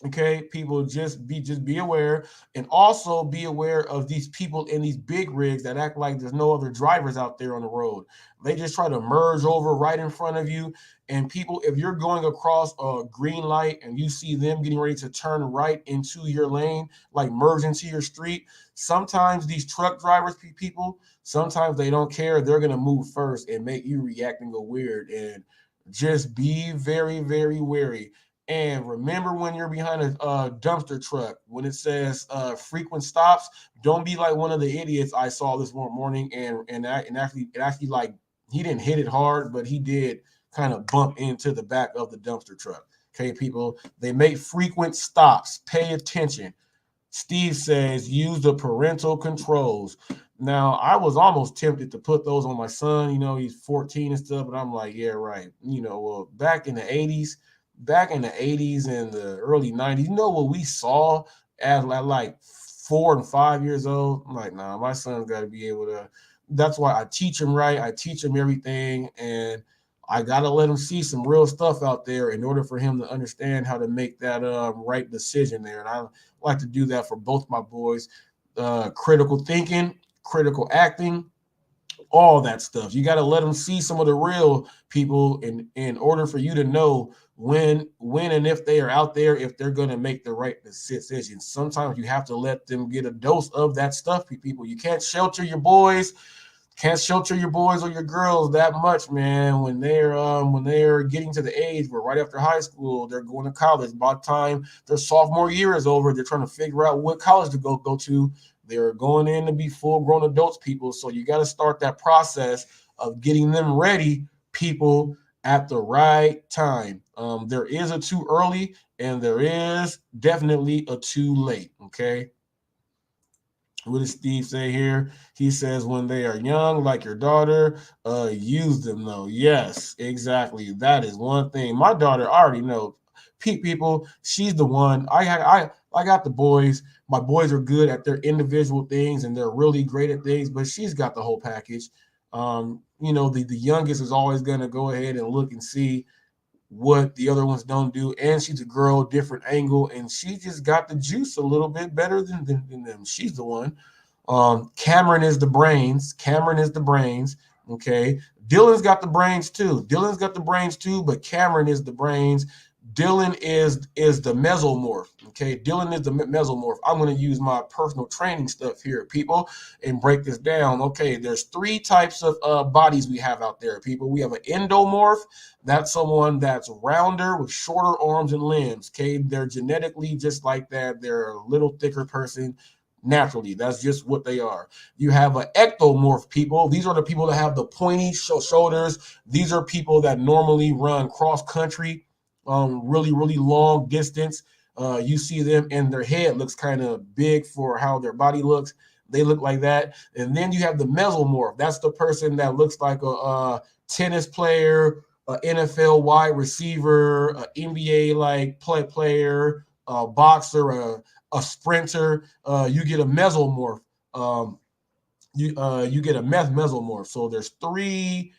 Speaker 2: Okay, people, just be aware, and also be aware of these people in these big rigs that act like there's no other drivers out there on the road. They just try to merge over right in front of you. And people, if you're going across a green light and you see them getting ready to turn right into your lane, like merge into your street, sometimes these truck drivers, people, sometimes they don't care. They're gonna move first and make you react and go weird. And just be very, very wary. And remember, when you're behind a dumpster truck, when it says frequent stops, don't be like one of the idiots I saw this morning, and actually like, he didn't hit it hard, but he did kind of bump into the back of the dumpster truck. Okay, people, they make frequent stops. Pay attention. Steve says use the parental controls. Now, I was almost tempted to put those on my son. You know, he's 14 and stuff, but I'm like, yeah, right. You know, well, back in the 80s and the early 90s, you know what we saw at like 4 and 5 years old? I'm like, nah, my son's got to be able to. That's why I teach him right. I teach him everything, and I got to let him see some real stuff out there in order for him to understand how to make that right decision there. And I like to do that for both my boys. Critical thinking, critical acting, all that stuff. You got to let them see some of the real people in order for you to know when and if they are out there, if they're going to make the right decisions. Sometimes you have to let them get a dose of that stuff, people. You can't shelter your boys. Can't shelter your boys or your girls that much, man. When they're getting to the age where right after high school they're going to college. By the time their sophomore year is over, they're trying to figure out what college to go to. They're going in to be full-grown adults, people. So you got to start that process of getting them ready, people, at the right time. There is a too early and there is definitely a too late. Okay. What does Steve say here? He says when they are young, like your daughter, use them though. Yes, exactly. That is one thing. My daughter, I already know. People, she's the one. I got the boys. My boys are good at their individual things and they're really great at things, but she's got the whole package. You know, the youngest is always gonna go ahead and look and see what the other ones don't do. And she's a girl, different angle, and she just got the juice a little bit better than them. She's the one. Cameron is the brains. Cameron is the brains. Okay. Dylan's got the brains too. But Cameron is the brains. Dylan is the mesomorph. Okay. Dylan is the mesomorph. I'm going to use my personal training stuff here, people, and break this down. Okay. There's 3 types of bodies we have out there, people. We have an endomorph. That's someone that's rounder with shorter arms and limbs. Okay. They're genetically just like that. They're a little thicker person. Naturally, that's just what they are. You have an ectomorph, people. These are the people that have the pointy shoulders. These are people that normally run cross country, really, really long distance. You see them and their head looks kind of big for how their body looks. They look like that. And then you have the mesomorph. That's the person that looks like a tennis player, an NFL wide receiver, an NBA like player, a boxer, a sprinter. You get a mesomorph. You get a mesomorph. So there's three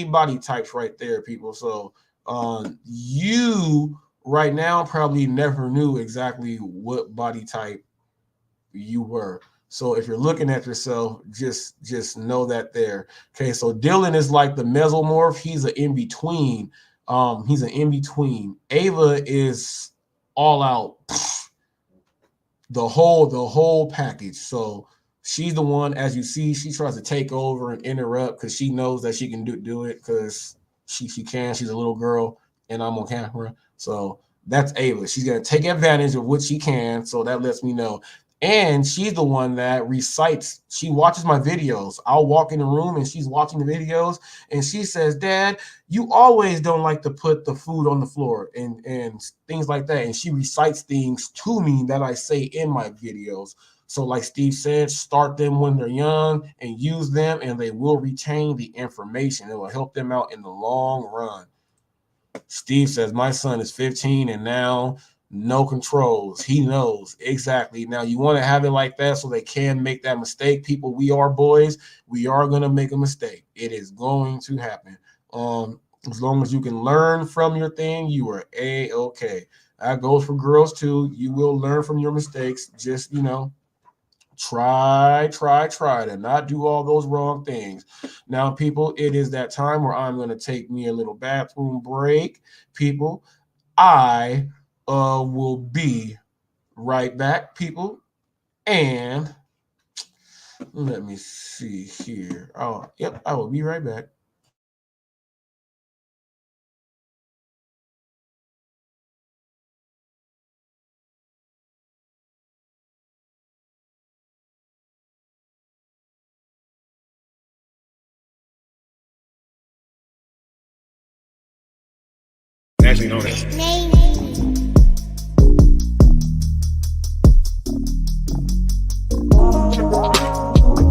Speaker 2: body types right there, people. So you right now probably never knew exactly what body type you were. So if you're looking at yourself, just know that there. Okay, so Dylan is like the mesomorph. He's an in between. He's an in between. Ava is all out, the whole package. So she's the one, as you see, she tries to take over and interrupt because she knows that she can do it because she can. She's a little girl, and I'm on camera. So that's Ava. She's gonna take advantage of what she can. So that lets me know. And she's the one that recites. She watches my videos. I'll walk in the room and she's watching the videos and she says, "Dad, you always don't like to put the food on the floor," and things like that. And she recites things to me that I say in my videos. So like Steve said, start them when they're young and use them and they will retain the information. It will help them out in the long run. Steve says, my son is 15 and now no controls. He knows exactly. Now you want to have it like that so they can make that mistake. People, we are boys. We are going to make a mistake. It is going to happen. As long as you can learn from your thing, you are A-okay. That goes for girls too. You will learn from your mistakes. Just, try to not do all those wrong things. Now, people, it is that time where I'm going to take me a little bathroom break. People, I will be right back, people. And let me see here. Oh, yep, I will be right back.
Speaker 3: Actually known as.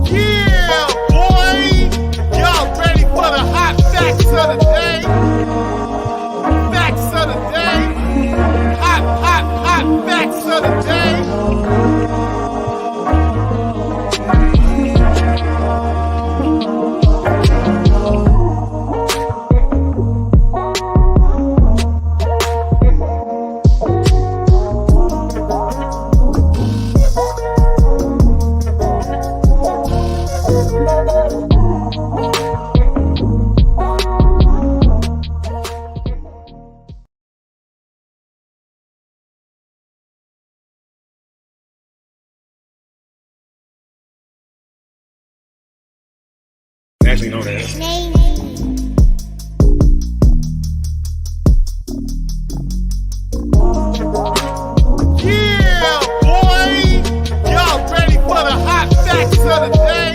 Speaker 1: Yeah, boy! Y'all ready for the hot facts of the day? Facts of the day. Hot facts of the day.
Speaker 3: Actually known as.
Speaker 1: Yeah, boy! Y'all ready for the hot facts of the day?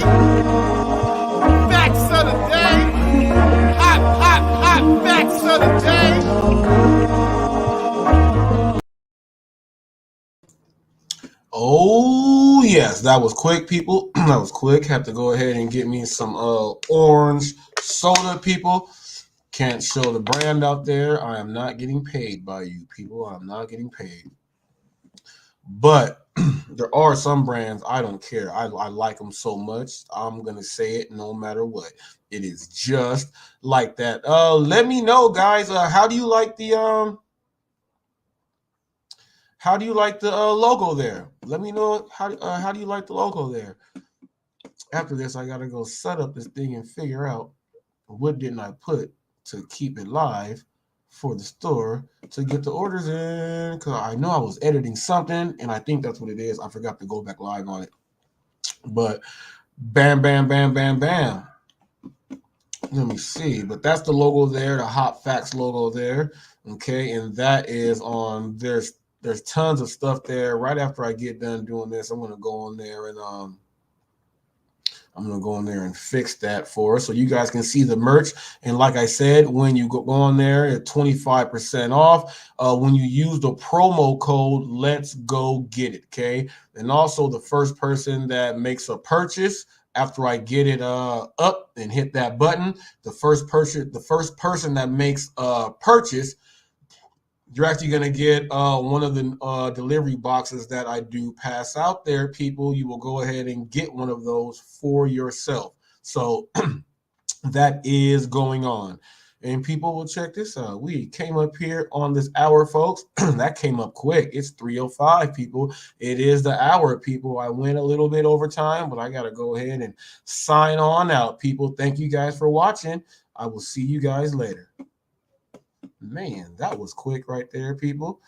Speaker 1: Facts of the day. Hot facts of the day.
Speaker 2: Oh, yes, that was quick, people. That was quick. Have to go ahead and get me some orange soda, people. Can't show the brand out there. I am not getting paid by you, people. I'm not getting paid. But there are some brands I don't care. I like them so much. I'm going to say it no matter what. It is just like that. Let me know, guys. How do you like the logo there? Let me know how do you like the logo there? After this, I gotta go set up this thing and figure out what didn't I put to keep it live for the store to get the orders in. Cause I know I was editing something, and I think that's what it is. I forgot to go back live on it. But bam, bam, bam, bam, bam. Let me see. But that's the logo there, the Hot Facts logo there. Okay, and that is on there's tons of stuff there. Right after I get done doing this, I'm gonna go on there and fix that for us so you guys can see the merch. And like I said, when you go on there at 25% off, when you use the promo code Let's Go Get It, okay? And also the first person that makes a purchase after I get it up and hit that button, the first person that makes a purchase, you're actually going to get one of the delivery boxes that I do pass out there, people. You will go ahead and get one of those for yourself. So that is going on. And people will check this out. We came up here on this hour, folks. That came up quick. It's 3:05, people. It is the hour, people. I went a little bit over time, but I got to go ahead and sign on out, people. Thank you guys for watching. I will see you guys later. Man, that was quick right there, people.